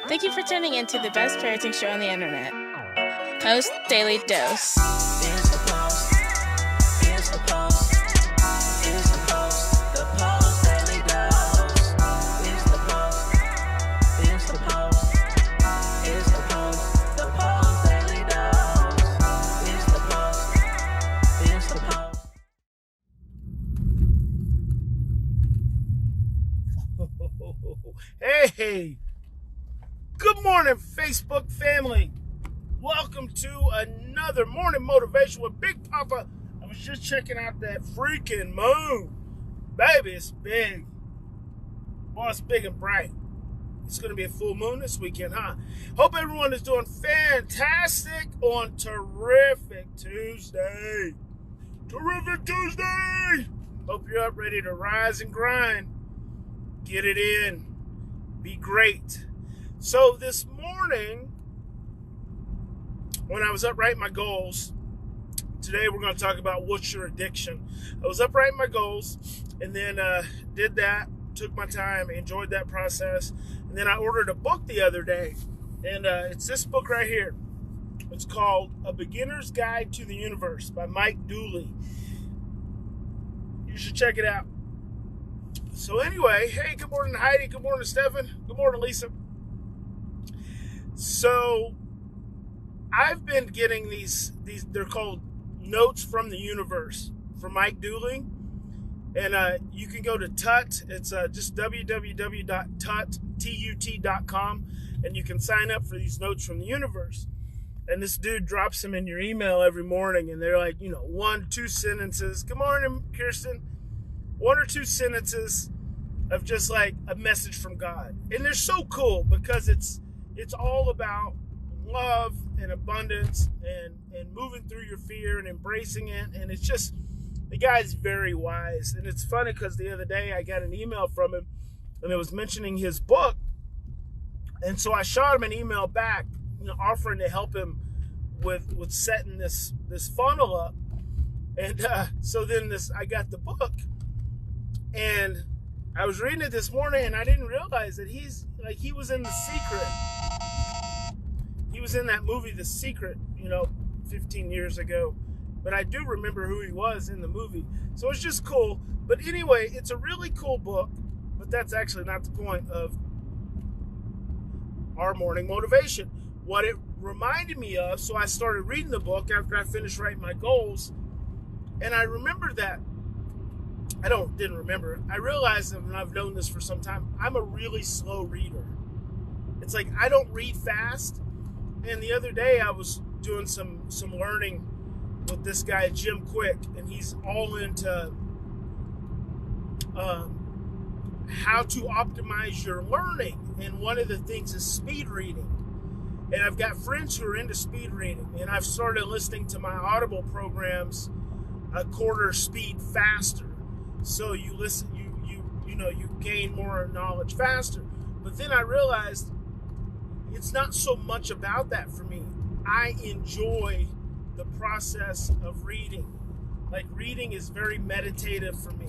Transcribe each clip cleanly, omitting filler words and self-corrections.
Thank you for tuning in to the best parenting show on the internet, Post Daily Dose. It's the Post. It's the Post. It's the Post. The Post Daily Dose. It's the Post. It's the Post. It's the Post. The Post Daily Dose. It's the Post. It's the Post. Hey, good morning, Facebook family. Welcome to another morning motivation with Big Papa. I was just checking out that freaking moon. Baby, it's big. Boy, it's big and bright. It's going to be a full moon this weekend, huh? Hope everyone is doing fantastic on Terrific Tuesday. Terrific Tuesday! Hope you're up ready to rise and grind. Get it in. Be great. So this morning, when I was up writing my goals, today we're going to talk about what's your addiction. I was up writing my goals and then did that, took my time, enjoyed that process. And then I ordered a book the other day. And it's this book right here. It's called A Beginner's Guide to the Universe by Mike Dooley. You should check it out. So anyway, hey, good morning, Heidi. Good morning, Stephen. Good morning, Lisa. So I've been getting these they're called Notes from the Universe from Mike Dooley. And you can go to Tut. It's just www.tut.com. And you can sign up for these Notes from the Universe. And this dude drops them in your email every morning. And they're like, 1-2 sentences. Good morning, Kirsten. 1 or 2 sentences of just like a message from God. And they're so cool because it's all about love and abundance and moving through your fear and embracing it. And it's just, the guy's very wise. And it's funny because the other day I got an email from him and it was mentioning his book. And so I shot him an email back, offering to help him with setting this funnel up. And so then I got the book. And I was reading it this morning and I didn't realize that he was in The Secret. He was in that movie, The Secret, 15 years ago. But I do remember who he was in the movie. So it's just cool. But anyway, it's a really cool book. But that's actually not the point of our morning motivation. What it reminded me of, so I started reading the book after I finished writing my goals. And I remembered that. I realized that, and I've known this for some time, I'm a really slow reader. It's like I don't read fast. And the other day I was doing some learning with this guy, Jim Quick, and he's all into how to optimize your learning. And one of the things is speed reading. And I've got friends who are into speed reading. And I've started listening to my Audible programs a quarter speed faster. So you listen, you gain more knowledge faster. But then I realized it's not so much about that for me. I enjoy the process of reading. Like reading is very meditative for me.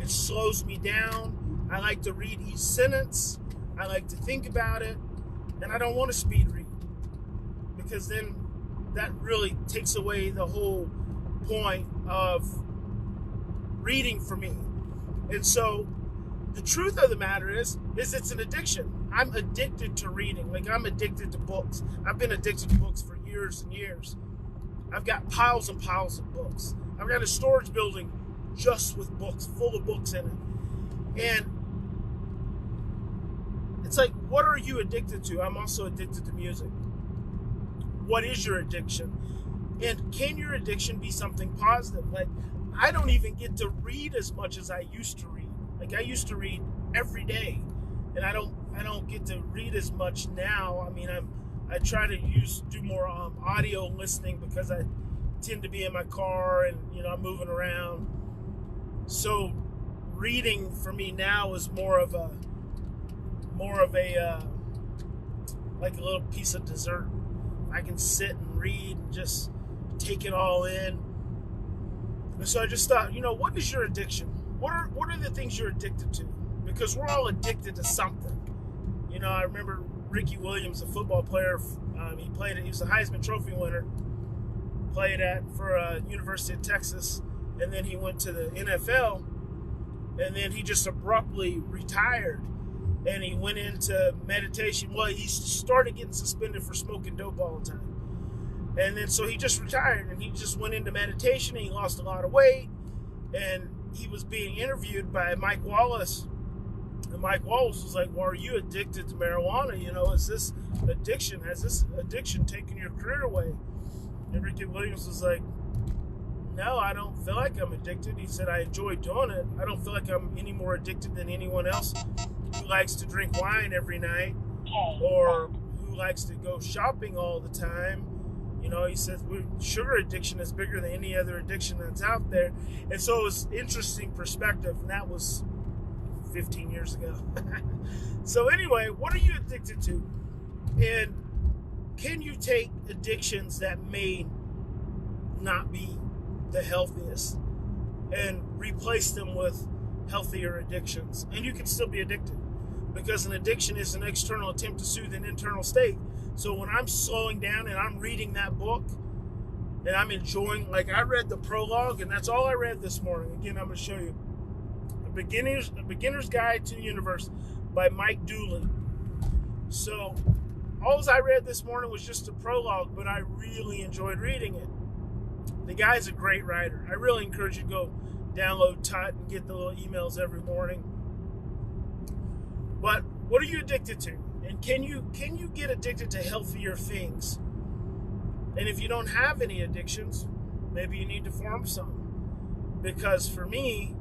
It slows me down. I like to read each sentence. I like to think about it. And I don't want to speed read. Because then that really takes away the whole point of reading for me. And so the truth of the matter is it's an addiction. I'm addicted to reading. Like I'm addicted to books. I've been addicted to books for years and years. I've got piles and piles of books. I've got a storage building just with books, full of books in it. And it's like, what are you addicted to? I'm also addicted to music. What is your addiction? And can your addiction be something positive? Like, I don't even get to read as much as I used to read. Like I used to read every day, and I don't get to read as much now. I mean, I try to do more audio listening because I tend to be in my car and I'm moving around. So reading for me now is more of a like a little piece of dessert. I can sit and read and just take it all in. And so I just thought, what is your addiction? What are the things you're addicted to? Because we're all addicted to something. I remember Ricky Williams, a football player. He was a Heisman Trophy winner. Played for University of Texas, and then he went to the NFL, and then he just abruptly retired, and he went into meditation. Well, he started getting suspended for smoking dope all the time, and then so he just retired, and he just went into meditation, and he lost a lot of weight, and he was being interviewed by Mike Wallace, and Mike Wallace was like, well, are you addicted to marijuana? You know, has this addiction taken your career away? And Ricky Williams was like, no, I don't feel like I'm addicted. He said, I enjoy doing it. I don't feel like I'm any more addicted than anyone else who likes to drink wine every night or who likes to go shopping all the time. You know, he says sugar addiction is bigger than any other addiction that's out there. And so it was interesting perspective, and that was 15 years ago. So anyway, what are you addicted to? And can you take addictions that may not be the healthiest and replace them with healthier addictions? And you can still be addicted, because an addiction is an external attempt to soothe an internal state. So when I'm slowing down and I'm reading that book and I'm enjoying, like I read the prologue, and that's all I read this morning. Again, I'm going to show you A Beginner's Guide to the Universe by Mike Dooley. So all I read this morning was just a prologue, but I really enjoyed reading it. The guy's a great writer. I really encourage you to go download Tut and get the little emails every morning. But what are you addicted to? And can you get addicted to healthier things? And if you don't have any addictions, maybe you need to form some. Because for me,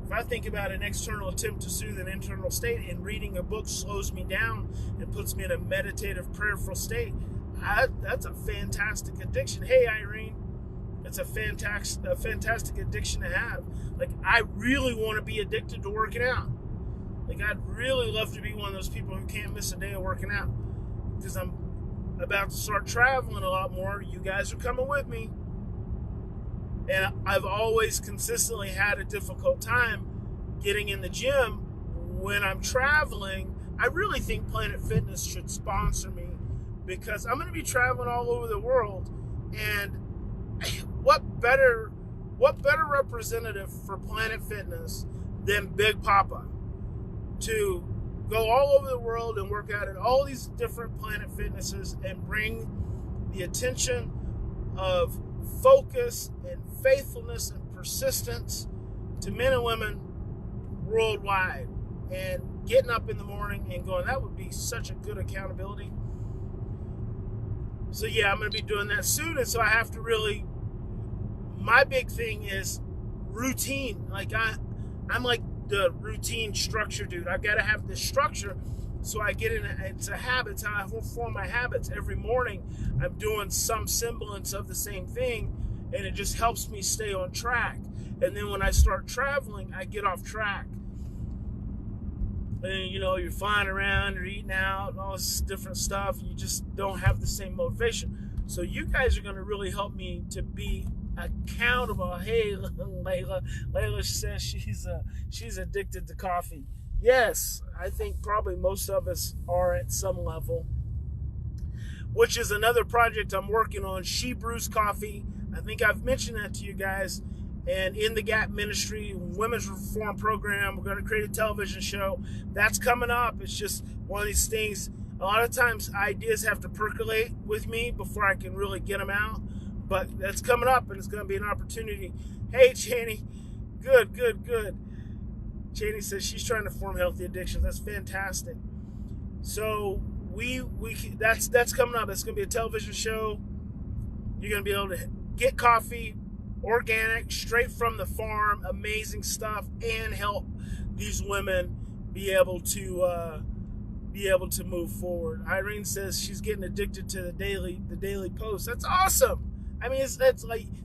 if I think about an external attempt to soothe an internal state, and reading a book slows me down and puts me in a meditative, prayerful state, that's a fantastic addiction. Hey, Irene, it's a fantastic addiction to have. Like, I really want to be addicted to working out. Like, I'd really love to be one of those people who can't miss a day of working out, because I'm about to start traveling a lot more. You guys are coming with me. And I've always consistently had a difficult time getting in the gym when I'm traveling. I really think Planet Fitness should sponsor me, because I'm going to be traveling all over the world. And what better representative for Planet Fitness than Big Papa to go all over the world and work out at all these different Planet Fitnesses and bring the attention of focus and faithfulness and persistence to men and women worldwide, and getting up in the morning and going, that would be such a good accountability. So yeah, I'm going to be doing that soon. And so I have to really, my big thing is routine. Like I'm like the routine structure dude. I've got to have this structure so I get in it's a habit. It's how I form my habits. Every morning I'm doing some semblance of the same thing, and it just helps me stay on track. And then when I start traveling, I get off track. And you know, you're flying around, you're eating out, and all this different stuff. You just don't have the same motivation. So you guys are going to really help me to be accountable. Hey, Layla says she's addicted to coffee. Yes, I think probably most of us are at some level, which is another project I'm working on. She Brews Coffee. I think I've mentioned that to you guys. And in the Gap Ministry Women's Reform Program, we're going to create a television show. That's coming up. It's just one of these things. A lot of times ideas have to percolate with me before I can really get them out. But that's coming up, and it's going to be an opportunity. Hey, Janie. Good. Janie says she's trying to form healthy addictions. That's fantastic. So that's coming up. It's going to be a television show. You're going to be able to get coffee, organic, straight from the farm, amazing stuff, and help these women be able to move forward. Irene says she's getting addicted to the daily post. That's awesome. I mean,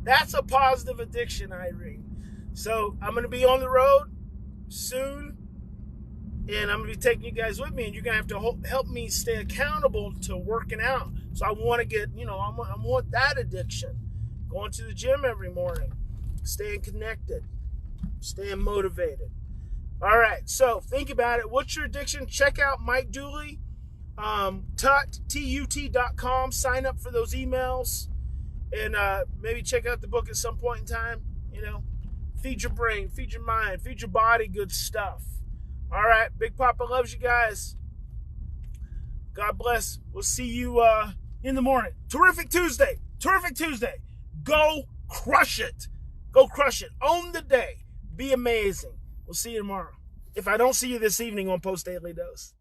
that's a positive addiction, Irene. So I'm going to be on the road soon, and I'm going to be taking you guys with me, and you're going to have to help me stay accountable to working out. So I want to get, I want that addiction. Going to the gym every morning, staying connected, staying motivated. All right, so think about it. What's your addiction? Check out Mike Dooley tut.com. Sign up for those emails, and maybe check out the book at some point in time. Feed your brain, feed your mind, feed your body good stuff. All right, Big Papa loves you guys. God bless. We'll see you in the morning. Terrific Tuesday. Go crush it. Own the day. Be amazing. We'll see you tomorrow. If I don't see you this evening on Post Daily Dose.